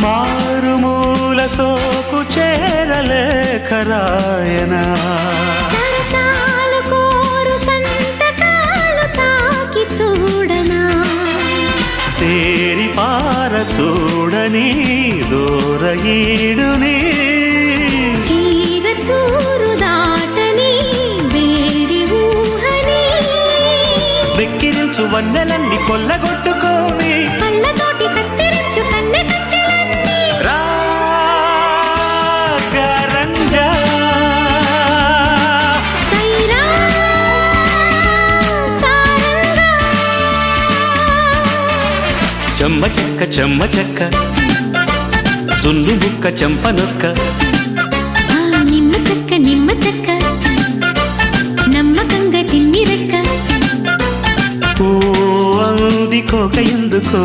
మారుమూల సోకు చేరలేఖ రాయనా సరసాలు కోరు సంతకాలు తాకి చూడనా తేరి పార చూడని దూరయీడుని చీర చూరు దాటని వేడి ఊహని వెక్కిరించు వన్నెలన్నీ కొల్లగొట్టుకోని కళ్ళతోటి కత్తిరించు కన్నె కచ్చలన్నీ రాగరంగా సైరా సారంగా చెమ్మ చెక్క జున్ను బుక్క చెంపనొక్క నిమ్మ చెక్క నమ్మకంగా తిమ్మిరెక్క ఓ అంది కోక ఎందుకో